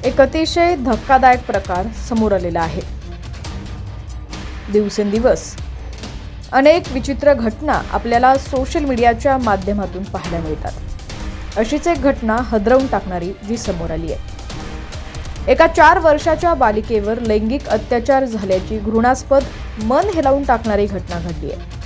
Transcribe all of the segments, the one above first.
एक अतिशय धक्कादायक प्रकार समोर आलेला आहे। दिवसेंदिवस अनेक विचित्र घटना आपल्याला सोशल मीडियाच्या माध्यमातून पाहायला मिळतात। अशीच एक घटना हादरवून टाकणारी जी समोर आली आहे। एका 4 वर्षाच्या बालिकेवर लैंगिक अत्याचार झाल्याची घृणास्पद मन हेलावून टाकणारी घटना घडली आहे।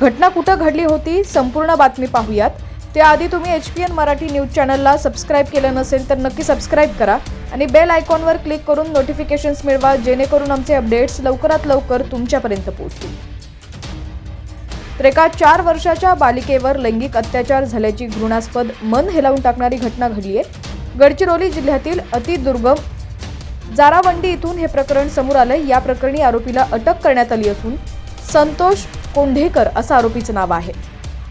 घटना कुठे घडली होती, संपूर्ण बातमी पाहूयात। त्याआधी तुम्ही HPN मराठी न्यूज चॅनलला सबस्क्राइब केलं नसेल तर नक्की सबस्क्राइब करा आणि बेल आयकॉनवर क्लिक करून नोटिफिकेशन्स मिळवा, जेणेकरून आमचे अपडेट्स लवकरात लवकर तुमच्यापर्यंत पोहोचतील। तर एका 4 वर्षाच्या बालिकेवर लैंगिक अत्याचार झाल्याची घृणास्पद मन हेलावून टाकणारी घटना घडली आहे। गडचिरोली जिल्ह्यातील अतिदुर्गम जारावंडी इथून हे प्रकरण समोर आलं। या प्रकरणी आरोपीला अटक करण्यात आली असून संतोष कोंढेकर असं आरोपीचं नाव आहे।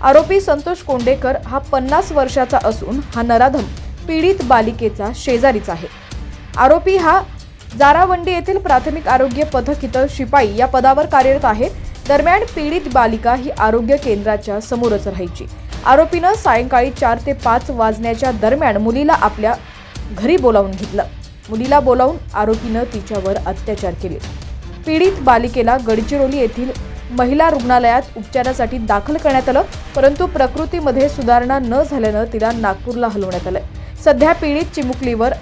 आरोपी संतोष कोंढेकर हा 50 वर्षाचा असून हा नराधम पीडित बालिकेचा शेजारीच आहे। आरोपी हा जारावंडी येथील प्राथमिक आरोग्य पथक इथं शिपाई या पदावर कार्यरत आहे। दरम्यान पीडित बालिका ही आरोग्य केंद्राच्या समोरच राहायची। आरोपीनं सायंकाळी 4 ते 5 वाजण्याच्या दरम्यान मुलीला आपल्या घरी बोलावून घेतलं। मुलीला बोलावून आरोपीनं तिच्यावर अत्याचार केले। पीडित बालिकेला गडचिरोली येथील महिला रुग्णालयात उपचारासाठी दाखल करण्यात आलं, परंतु प्रकृतीमध्ये सुधारणा न झाल्यानं तिला नागपूरला हलवण्यात आलं। सध्या पीडित चिमुकलीवर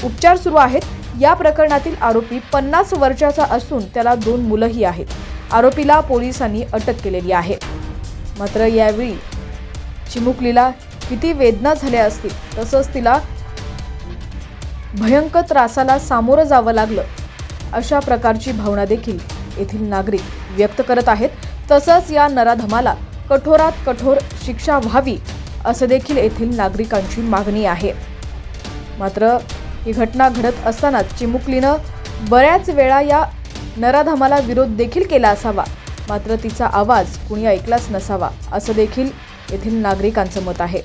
उपचार सुरू आहेत। या प्रकरणातील आरोपी 50 वर्षाचा असून त्याला 2 मुलंही आहेत। आरोपीला पोलिसांनी अटक केलेली आहे। मात्र यावेळी चिमुकलीला किती वेदना झाल्या असतील, तसंच तिला भयंकर त्रासाला सामोरं जावं लागलं, अशा प्रकारची भावना देखील येथील नागरिक व्यक्त करत आहेत। तसंच या नराधमाला कठोरात कठोर शिक्षा व्हावी असं देखील येथील नागरिकांची मागणी आहे। मात्र ही घटना घडत असताना चिमुकलीनं बऱ्याच वेळा या नराधमाला विरोध देखील केला असावा, मात्र तिचा आवाज कुणी ऐकलाच नसावा असं देखील येथील नागरिकांचं मत आहे।